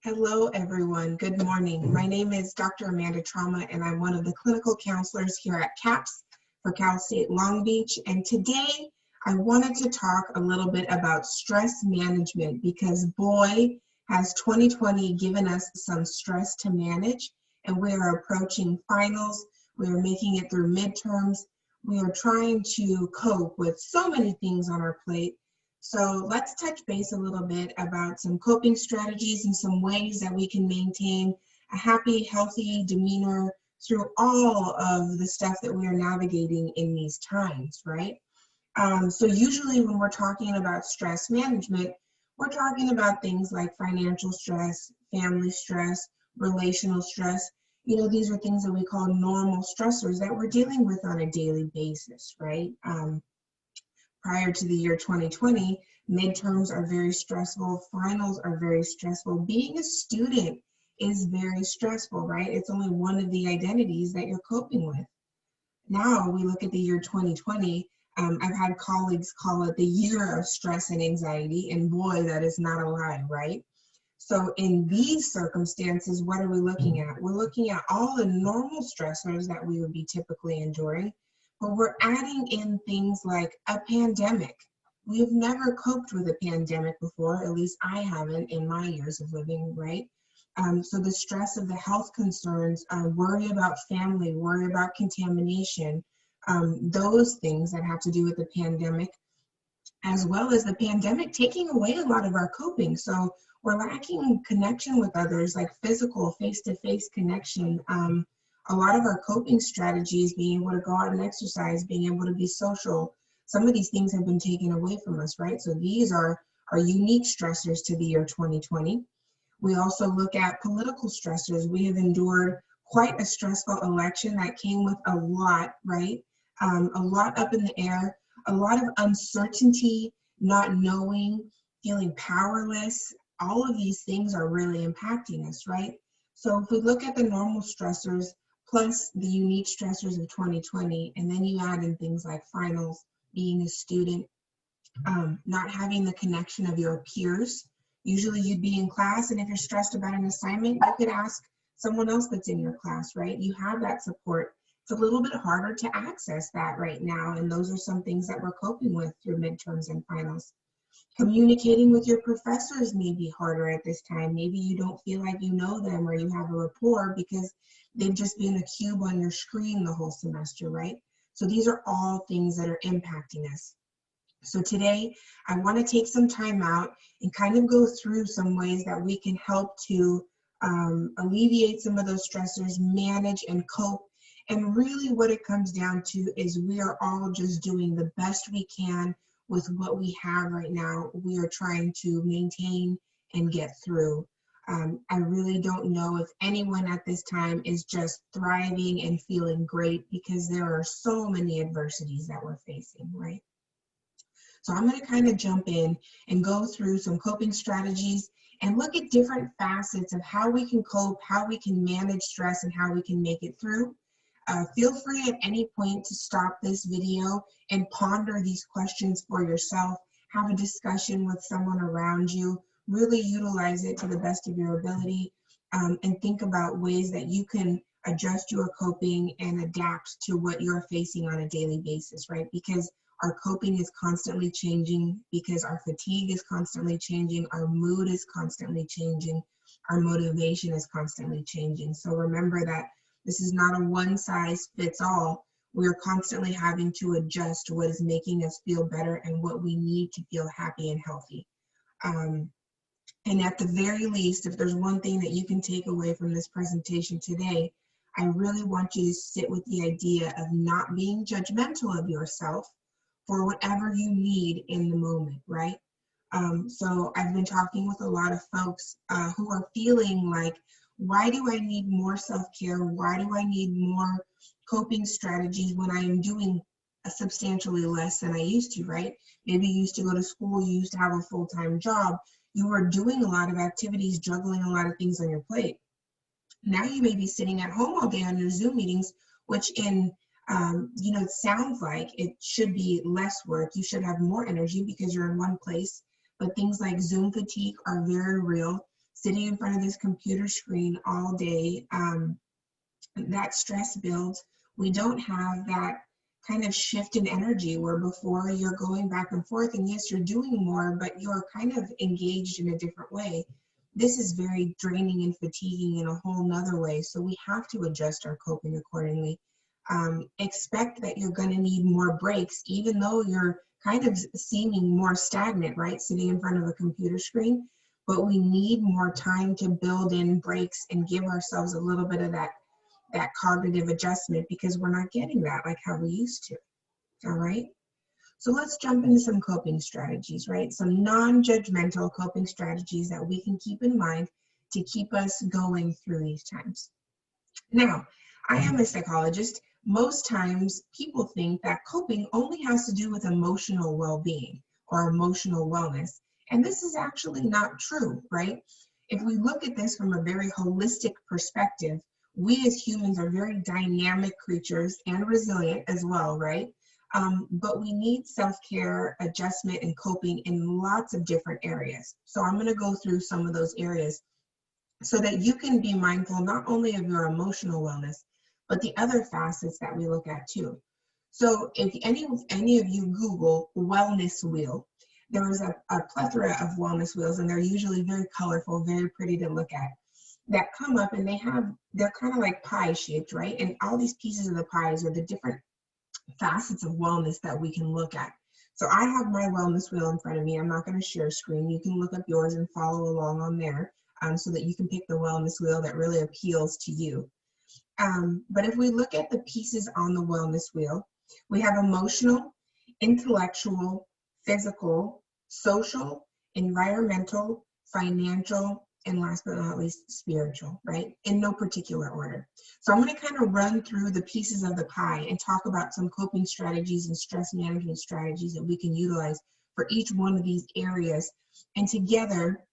Hello, everyone. Good morning. My name is Dr. Amanda Trauma, and I'm one of the clinical counselors here at CAPS for Cal State Long Beach. And today, I wanted to talk a little bit about stress management because, boy, has 2020 given us some stress to manage, and we are approaching finals. We are making it through midterms. We are trying to cope with so many things on our plate. So let's touch base a little bit about some coping strategies and some ways that we can maintain a happy, healthy demeanor through all of the stuff that we are navigating in these times, right? So usually when we're talking about stress management, we're talking about things like financial stress, family stress, relational stress. These are things that we call normal stressors that we're dealing with on a daily basis, right? Prior to the year 2020, midterms are very stressful, finals are very stressful. Being a student is very stressful, right? It's only one of the identities that you're coping with. Now we look at the year 2020. I've had colleagues call it the year of stress and anxiety, and boy, that is not a lie, right? So in these circumstances, what are we looking at? We're looking at all the normal stressors that we would be typically enduring, but we're adding in things like a pandemic. We have never coped with a pandemic before, at least I haven't in my years of living, right? So the stress of the health concerns, worry about family, worry about contamination, those things that have to do with the pandemic, as well as the pandemic taking away a lot of our coping. So we're lacking connection with others, like physical, face-to-face connection. A lot of our coping strategies, being able to go out and exercise, being able to be social, some of these things have been taken away from us, right? So these are unique stressors to the year 2020. We also look at political stressors. We have endured quite a stressful election that came with a lot, right? A lot up in the air, a lot of uncertainty, not knowing, feeling powerless. All of these things are really impacting us, right? So if we look at the normal stressors plus the unique stressors of 2020, and then you add in things like finals, being a student, not having the connection of your peers. Usually you'd be in class, and if you're stressed about an assignment, you could ask someone else that's in your class, right? You have that support. It's a little bit harder to access that right now, and those are some things that we're coping with through midterms and finals. Communicating with your professors may be harder at this time. Maybe you don't feel like you know them or you have a rapport because they've just been a cube on your screen the whole semester, right? So these are all things that are impacting us. So today, I want to take some time out and kind of go through some ways that we can help to alleviate some of those stressors, manage and cope. And really what it comes down to is we are all just doing the best we can with what we have right now. We are trying to maintain and get through. I really don't know if anyone at this time is just thriving and feeling great because there are so many adversities that we're facing, right? So I'm going to kind of jump in and go through some coping strategies and look at different facets of how we can cope, how we can manage stress, and how we can make it through. Feel free at any point to stop this video and ponder these questions for yourself. Have a discussion with someone around you. Really utilize it to the best of your ability, and think about ways that you can adjust your coping and adapt to what you're facing on a daily basis, right? Because our coping is constantly changing, because our fatigue is constantly changing, our mood is constantly changing, our motivation is constantly changing. So remember that this is not a one size fits all. We're constantly having to adjust to what is making us feel better and what we need to feel happy and healthy. And at the very least, if there's one thing that you can take away from this presentation today, I really want you to sit with the idea of not being judgmental of yourself for whatever you need in the moment, right? So I've been talking with a lot of folks who are feeling like, why do I need more self-care? Why do I need more coping strategies when I am doing substantially less than I used to, right? Maybe you used to go to school, you used to have a full-time job, you were doing a lot of activities, juggling a lot of things on your plate. Now you may be sitting at home all day on your Zoom meetings, which it sounds like it should be less work. You should have more energy because you're in one place, but things like Zoom fatigue are very real. sitting in front of this computer screen all day, that stress builds. We don't have that kind of shift in energy where before you're going back and forth, and yes, you're doing more, but you're kind of engaged in a different way. This is very draining and fatiguing in a whole nother way. So we have to adjust our coping accordingly. Expect that you're going to need more breaks, even though you're kind of seeming more stagnant, right? Sitting in front of a computer screen, but we need more time to build in breaks and give ourselves a little bit of that cognitive adjustment, because we're not getting that like how we used to. All right. So let's jump into some coping strategies, right? Some non-judgmental coping strategies that we can keep in mind to keep us going through these times. Now, I am a psychologist. Most times people think that coping only has to do with emotional well-being or emotional wellness. And this is actually not true, right? If we look at this from a very holistic perspective, we as humans are very dynamic creatures and resilient as well, right? But we need self-care, adjustment, and coping in lots of different areas. So I'm going to go through some of those areas so that you can be mindful not only of your emotional wellness, but the other facets that we look at too. So if any of you Google wellness wheel, there is a plethora of wellness wheels, and they're usually very colorful, very pretty to look at, that come up, and they're kind of like pie shaped, right? And all these pieces of the pies are the different facets of wellness that we can look at. So I have my wellness wheel in front of me. I'm not going to share screen. You can look up yours and follow along on there, so that you can pick the wellness wheel that really appeals to you. But if we look at the pieces on the wellness wheel, we have emotional, intellectual, physical, social, environmental, financial, and last but not least, spiritual, right? In no particular order. So I'm going to kind of run through the pieces of the pie and talk about some coping strategies and stress management strategies that we can utilize for each one of these areas. And together,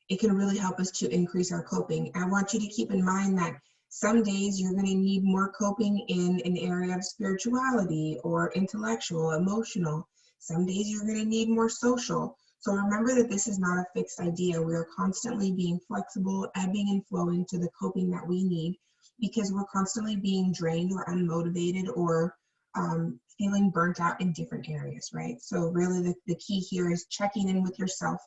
it can really help us to increase our coping. I want you to keep in mind that some days you're going to need more coping in an area of spirituality or intellectual, emotional. Some days you're going to need more social. So remember that this is not a fixed idea. We are constantly being flexible, ebbing and flowing to the coping that we need, because we're constantly being drained or unmotivated or feeling burnt out in different areas, right? So really the key here is checking in with yourself,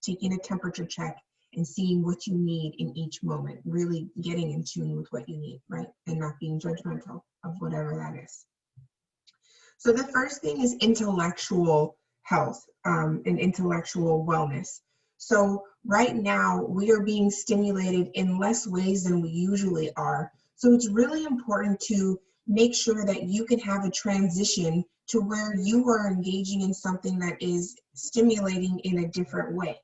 taking a temperature check, and seeing what you need in each moment, really getting in tune with what you need, right? And not being judgmental of whatever that is. So the first thing is intellectual health and intellectual wellness. So right now we are being stimulated in less ways than we usually are. So it's really important to make sure that you can have a transition to where you are engaging in something that is stimulating in a different way.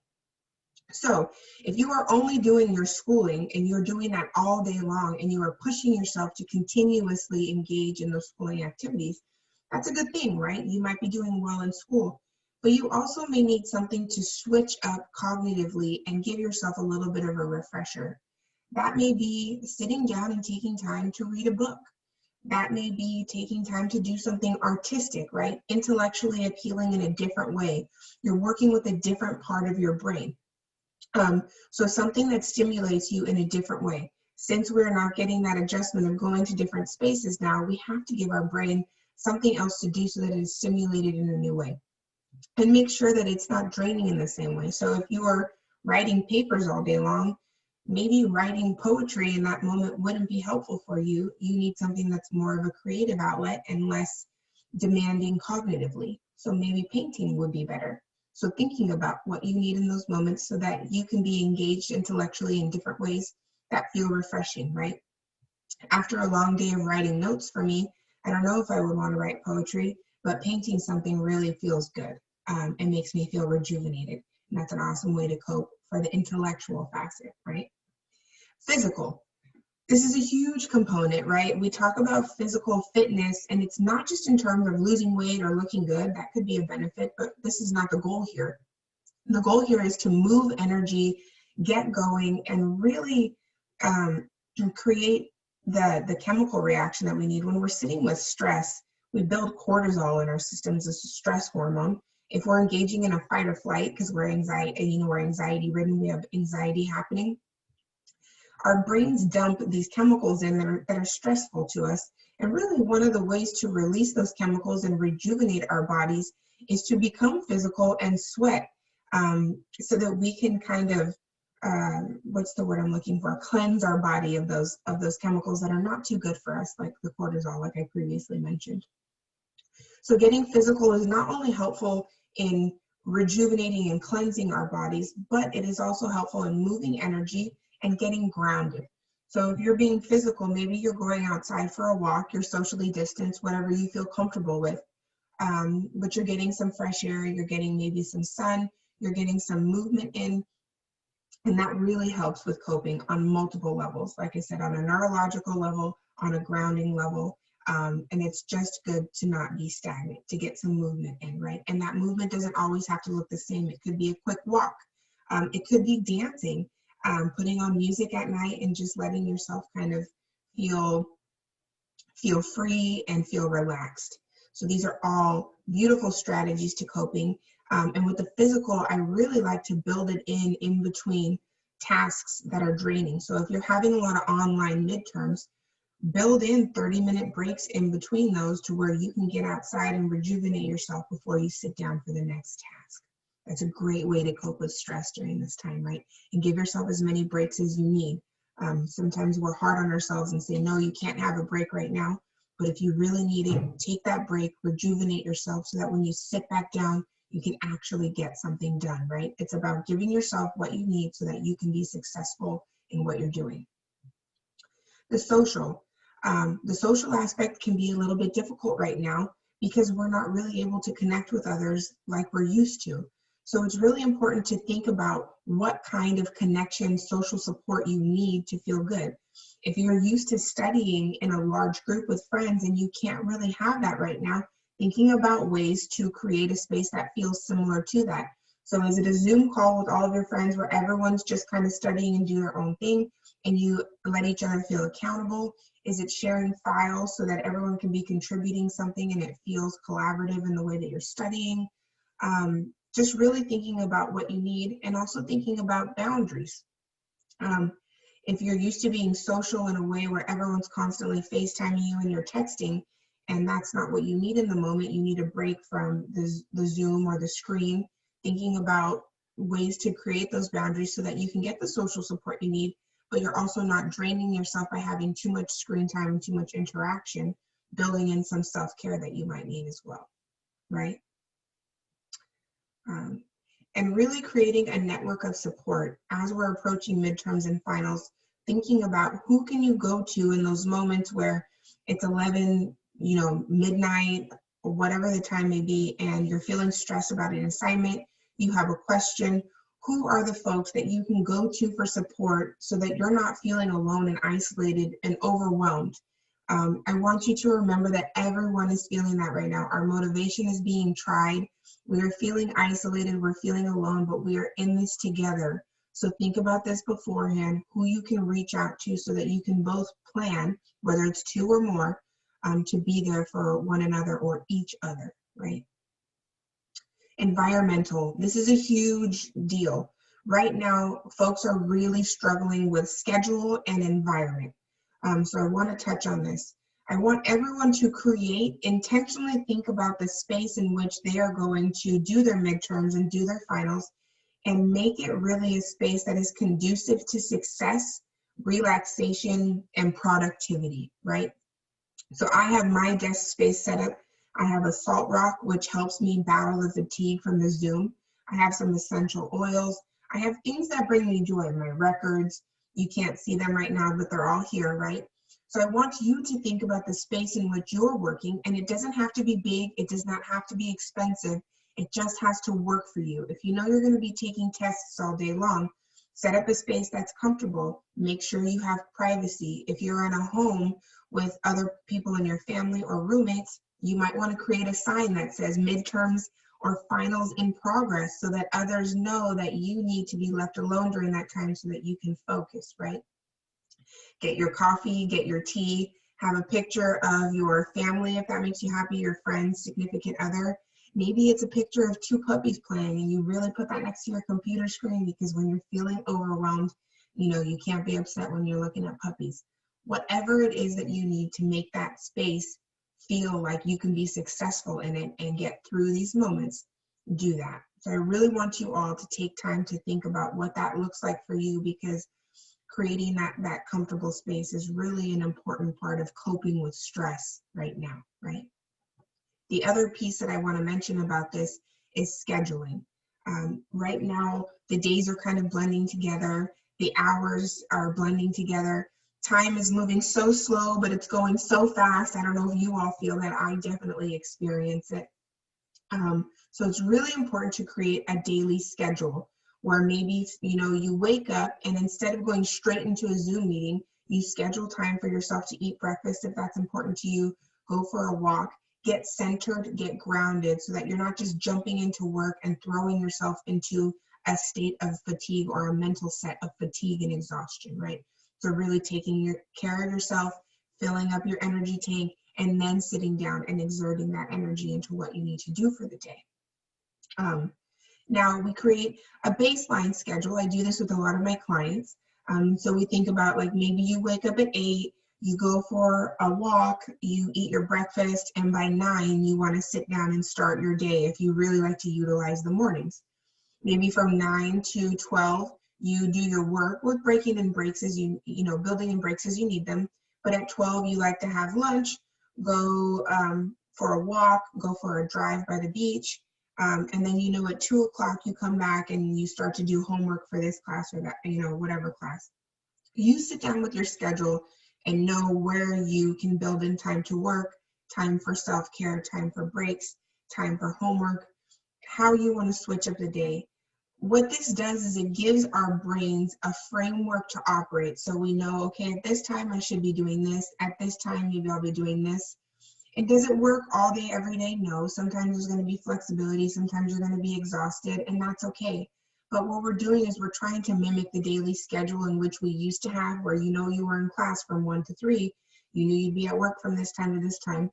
So if you are only doing your schooling and you're doing that all day long and you are pushing yourself to continuously engage in those schooling activities, that's a good thing, right? You might be doing well in school, but you also may need something to switch up cognitively and give yourself a little bit of a refresher. That may be sitting down and taking time to read a book. That may be taking time to do something artistic, right? Intellectually appealing in a different way. You're working with a different part of your brain. So something that stimulates you in a different way. Since we're not getting that adjustment of going to different spaces now, we have to give our brain something else to do so that it is stimulated in a new way. And make sure that it's not draining in the same way. So if you are writing papers all day long, maybe writing poetry in that moment wouldn't be helpful for you. You need something that's more of a creative outlet and less demanding cognitively. So maybe painting would be better. So thinking about what you need in those moments so that you can be engaged intellectually in different ways that feel refreshing, right? After a long day of writing notes, for me, I don't know if I would want to write poetry, but painting something really feels good. It makes me feel rejuvenated. And that's an awesome way to cope for the intellectual facet, right? Physical. This is a huge component, right? We talk about physical fitness, and it's not just in terms of losing weight or looking good. That could be a benefit, but this is not the goal here. The goal here is to move energy, get going, and really create the chemical reaction that we need. When we're sitting with stress, we build cortisol in our systems as a stress hormone, If we're engaging in a fight or flight because we're anxiety ridden, we have anxiety happening, our brains dump these chemicals in that are stressful to us. And really one of the ways to release those chemicals and rejuvenate our bodies is to become physical and sweat, so that we can kind of, what's the word I'm looking for? Cleanse our body of those chemicals that are not too good for us, like the cortisol, like I previously mentioned. So getting physical is not only helpful in rejuvenating and cleansing our bodies, but it is also helpful in moving energy and getting grounded. So if you're being physical, maybe you're going outside for a walk, you're socially distanced, whatever you feel comfortable with, but you're getting some fresh air, you're getting maybe some sun, you're getting some movement in, and that really helps with coping on multiple levels. Like I said, on a neurological level, on a grounding level, and it's just good to not be stagnant, to get some movement in, right? And that movement doesn't always have to look the same. It could be a quick walk. It could be dancing, putting on music at night and just letting yourself kind of feel free and feel relaxed. So these are all beautiful strategies to coping. And with the physical, I really like to build it in between tasks that are draining. So if you're having a lot of online midterms, build in 30-minute breaks in between those to where you can get outside and rejuvenate yourself before you sit down for the next task. That's a great way to cope with stress during this time, right? And give yourself as many breaks as you need. Sometimes we're hard on ourselves and say, no, you can't have a break right now. But if you really need it, take that break, rejuvenate yourself so that when you sit back down, you can actually get something done, right? It's about giving yourself what you need so that you can be successful in what you're doing. The social aspect can be a little bit difficult right now because we're not really able to connect with others like we're used to. So it's really important to think about what kind of connection, social support you need to feel good. If you're used to studying in a large group with friends and you can't really have that right now, thinking about ways to create a space that feels similar to that. So is it a Zoom call with all of your friends where everyone's just kind of studying and doing their own thing and you let each other feel accountable? Is it sharing files so that everyone can be contributing something and it feels collaborative in the way that you're studying? Just really thinking about what you need and also thinking about boundaries. If you're used to being social in a way where everyone's constantly FaceTiming you and you're texting, and that's not what you need in the moment, you need a break from the Zoom or the screen, thinking about ways to create those boundaries so that you can get the social support you need, but you're also not draining yourself by having too much screen time and too much interaction, building in some self-care that you might need as well, right? And really creating a network of support as we're approaching midterms and finals, thinking about who can you go to in those moments where it's 11, midnight, or whatever the time may be, and you're feeling stressed about an assignment, you have a question. Who are the folks that you can go to for support so that you're not feeling alone and isolated and overwhelmed? I want you to remember that everyone is feeling that right now. Our motivation is being tried. We are feeling isolated, we're feeling alone, but we are in this together. So think about this beforehand, who you can reach out to so that you can both plan, whether it's two or more, to be there for one another or each other, right? Environmental, this is a huge deal. Right now, folks are really struggling with schedule and environment. So I want to touch on this. I want everyone to intentionally think about the space in which they are going to do their midterms and do their finals, and make it really a space that is conducive to success, relaxation, and productivity, right? So I have my desk space set up. I have a salt rock, which helps me battle the fatigue from the Zoom. I have some essential oils. I have things that bring me joy, my records. You can't see them right now, but they're all here, right? So I want you to think about the space in which you're working, and it doesn't have to be big. It does not have to be expensive. It just has to work for you. If you know you're going to be taking tests all day long, set up a space that's comfortable. Make sure you have privacy. If you're in a home with other people in your family or roommates, you might want to create a sign that says midterms or finals in progress so that others know that you need to be left alone during that time so that you can focus, right? Get your coffee, get your tea, have a picture of your family if that makes you happy, your friends, significant other, Maybe it's a picture of two puppies playing and you really put that next to your computer screen, because when you're feeling overwhelmed, you can't be upset when you're looking at puppies. Whatever it is that you need to make that space feel like you can be successful in it and get through these moments, do that. So I really want you all to take time to think about what that looks like for you, because creating that comfortable space is really an important part of coping with stress right now, right? The other piece that I want to mention about this is scheduling. Right now, the days are kind of blending together. The hours are blending together. Time is moving so slow, but it's going so fast. I don't know if you all feel that. I definitely experience it. So it's really important to create a daily schedule where maybe, you wake up and instead of going straight into a Zoom meeting, you schedule time for yourself to eat breakfast if that's important to you, go for a walk, get centered, get grounded, so that you're not just jumping into work and throwing yourself into a state of fatigue or a mental set of fatigue and exhaustion, right? So really taking care of yourself, filling up your energy tank, and then sitting down and exerting that energy into what you need to do for the day. Now we create a baseline schedule. I do this with a lot of my clients. So we think about, like, maybe you wake up at 8, you go for a walk, you eat your breakfast, and by 9 you want to sit down and start your day if you really like to utilize the mornings. Maybe from 9 to 12 you do your work with breaking in breaks as building in breaks as you need them. But at 12 you like to have lunch, go for a walk, go for a drive by the beach, and then at 2 o'clock you come back and you start to do homework for this class or that, whatever class. You sit down with your schedule and know where you can build in time to work, time for self-care, time for breaks, time for homework, how you want to switch up the day. What this does is it gives our brains a framework to operate. So we know, okay, at this time I should be doing this, at this time maybe I'll be doing this. And does it work all day, every day? No. Sometimes there's going to be flexibility. Sometimes you're going to be exhausted, and that's okay. But what we're doing is we're trying to mimic the daily schedule in which we used to have, where you were in class from 1 to 3, you knew you'd be at work from this time to this time.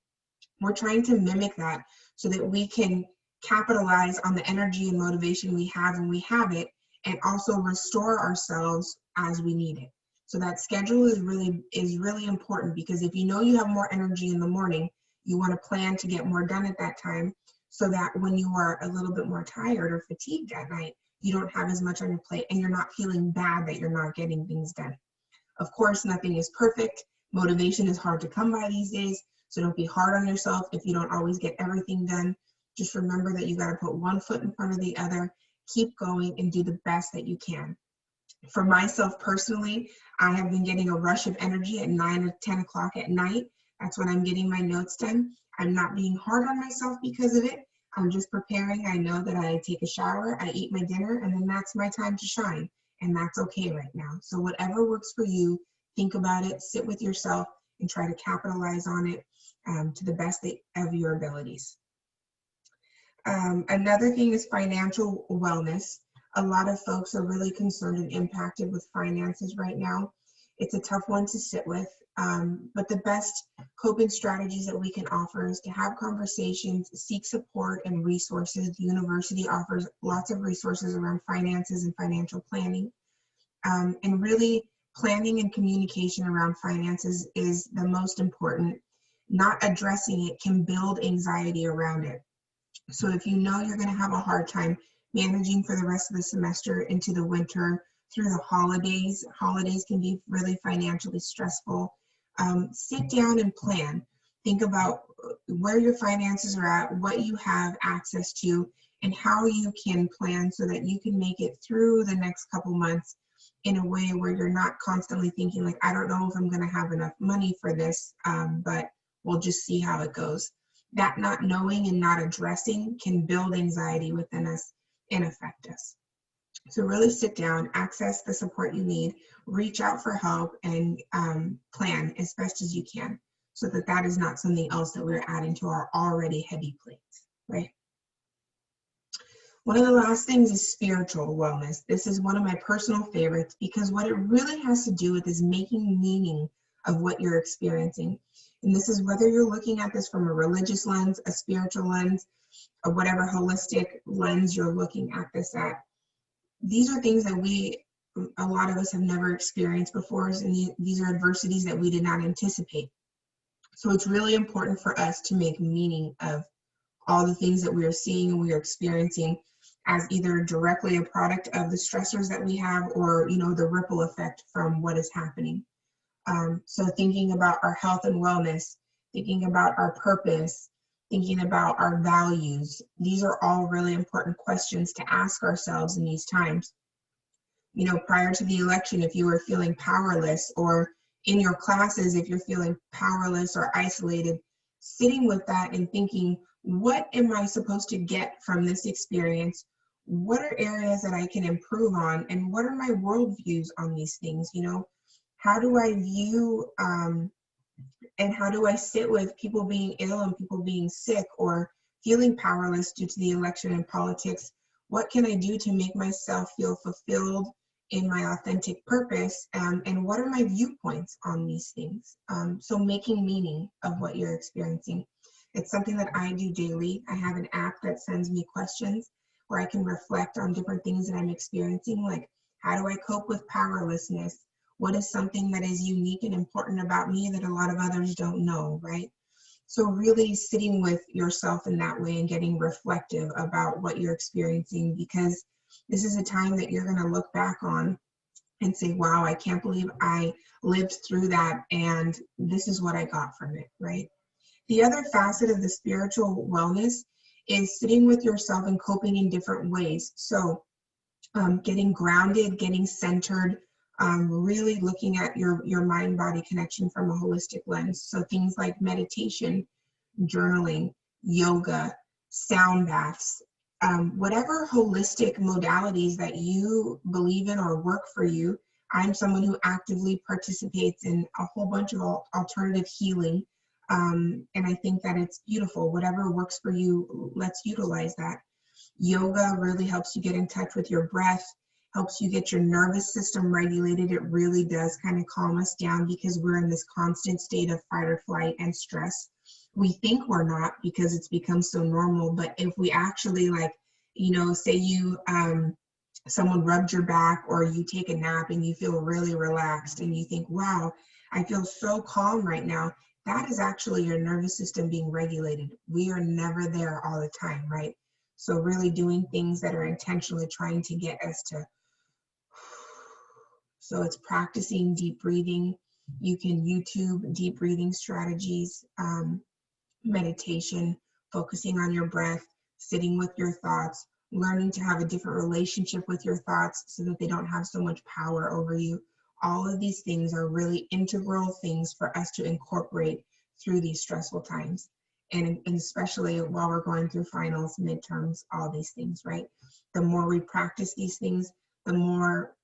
We're trying to mimic that so that we can capitalize on the energy and motivation we have when we have it, and also restore ourselves as we need it. So that schedule is really important, because if you have more energy in the morning, you want to plan to get more done at that time, so that when you are a little bit more tired or fatigued at night, you don't have as much on your plate and you're not feeling bad that you're not getting things done. Of course, nothing is perfect. Motivation is hard to come by these days, so don't be hard on yourself if you don't always get everything done. Just remember that you got to put one foot in front of the other, keep going, and do the best that you can. For myself personally, I have been getting a rush of energy at 9 or 10 o'clock at night. That's when I'm getting my notes done. I'm not being hard on myself because of it. I'm just preparing. I know that I take a shower, I eat my dinner, and then that's my time to shine. And that's okay right now. So whatever works for you, think about it, sit with yourself, and try to capitalize on it to the best of your abilities. Another thing is financial wellness. A lot of folks are really concerned and impacted with finances right now. It's a tough one to sit with, but the best coping strategies that we can offer is to have conversations, seek support and resources. The university offers lots of resources around finances and financial planning. And really, planning and communication around finances is the most important. Not addressing it can build anxiety around it. So if you're going to have a hard time managing for the rest of the semester into the winter, through the holidays can be really financially stressful. Sit down and plan. Think about where your finances are at, what you have access to, and how you can plan so that you can make it through the next couple months in a way where you're not constantly thinking like, I don't know if I'm going to have enough money for this, but we'll just see how it goes. That not knowing and not addressing can build anxiety within us and affect us. So really sit down, access the support you need, reach out for help, and plan as best as you can, so that that is not something else that we're adding to our already heavy plates, right? One of the last things is spiritual wellness. This is one of my personal favorites, because what it really has to do with is making meaning of what you're experiencing. And this is whether you're looking at this from a religious lens, a spiritual lens, whatever holistic lens you're looking at this at. These are things that a lot of us have never experienced before, and these are adversities that we did not anticipate. So it's really important for us to make meaning of all the things that we are seeing and we are experiencing as either directly a product of the stressors that we have, or the ripple effect from what is happening. So thinking about our health and wellness, thinking about our purpose, thinking about our values, these are all really important questions to ask ourselves in these times. Prior to the election, if you were feeling powerless, or in your classes, if you're feeling powerless or isolated, sitting with that and thinking, what am I supposed to get from this experience? What are areas that I can improve on? And what are my worldviews on these things? How do I view and how do I sit with people being ill and people being sick or feeling powerless due to the election and politics? What can I do to make myself feel fulfilled in my authentic purpose? And what are my viewpoints on these things? So making meaning of what you're experiencing. It's something that I do daily. I have an app that sends me questions where I can reflect on different things that I'm experiencing, like how do I cope with powerlessness? What is something that is unique and important about me that a lot of others don't know, right? So really sitting with yourself in that way and getting reflective about what you're experiencing, because this is a time that you're going to look back on and say, wow, I can't believe I lived through that, and this is what I got from it, right? The other facet of the spiritual wellness is sitting with yourself and coping in different ways. So getting grounded, getting centered, really looking at your mind-body connection from a holistic lens. So things like meditation, journaling, yoga, sound baths, whatever holistic modalities that you believe in or work for you. I'm someone who actively participates in a whole bunch of alternative healing. And I think that it's beautiful. Whatever works for you, let's utilize that. Yoga really helps you get in touch with your breath, helps you get your nervous system regulated. It really does kind of calm us down because we're in this constant state of fight or flight and stress. We think we're not because it's become so normal, but if we actually say someone rubbed your back or you take a nap and you feel really relaxed and you think, wow, I feel so calm right now. That is actually your nervous system being regulated. We are never there all the time, right? So really doing things that are intentionally trying to get us to, so it's practicing deep breathing. You can YouTube deep breathing strategies, meditation, focusing on your breath, sitting with your thoughts, learning to have a different relationship with your thoughts so that they don't have so much power over you. All of these things are really integral things for us to incorporate through these stressful times. And especially while we're going through finals, midterms, all these things, right? The more we practice these things, the more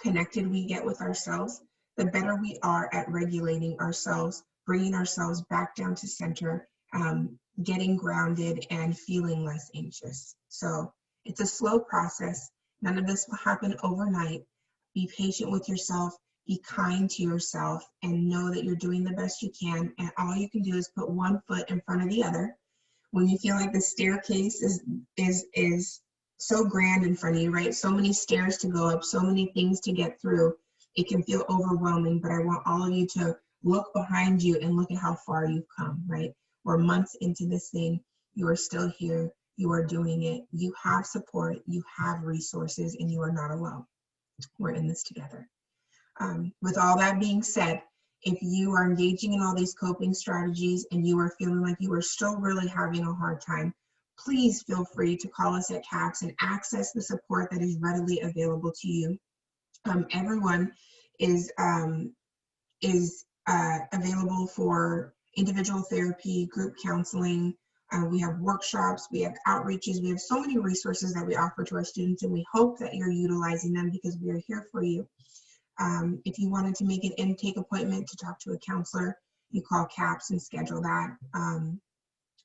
connected we get with ourselves, the better we are at regulating ourselves, bringing ourselves back down to center, getting grounded and feeling less anxious. So it's a slow process. None of this will happen overnight. Be patient with yourself, be kind to yourself, and know that you're doing the best you can. And all you can do is put one foot in front of the other. When you feel like the staircase is so grand in front of you, right? So many stairs to go up, so many things to get through. It can feel overwhelming, but I want all of you to look behind you and look at how far you've come, right? We're months into this thing. You are still here. You are doing it. You have support. You have resources, and you are not alone. We're in this together. With all that being said, if you are engaging in all these coping strategies and you are feeling like you are still really having a hard time, please feel free to call us at CAPS and access the support that is readily available to you. Everyone is available for individual therapy, group counseling. We have workshops, we have outreaches, we have so many resources that we offer to our students, and we hope that you're utilizing them because we are here for you. If you wanted to make an intake appointment to talk to a counselor, you call CAPS and schedule that.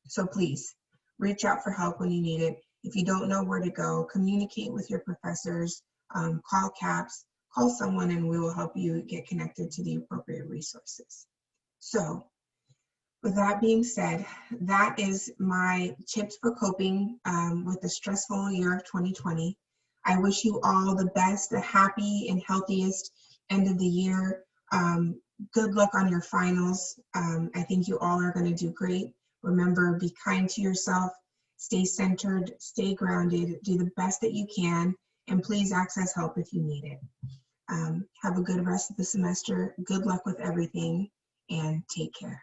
So please reach out for help when you need it. If you don't know where to go, communicate with your professors, call CAPS, call someone, and we will help you get connected to the appropriate resources. So With that being said, that is my tips for coping with the stressful year of 2020. I wish you all the best, the happy and healthiest end of the year. Good luck on your finals. I think you all are going to do great. Remember, be kind to yourself, stay centered, stay grounded, do the best that you can, and please access help if you need it. Have a good rest of the semester. Good luck with everything, and take care.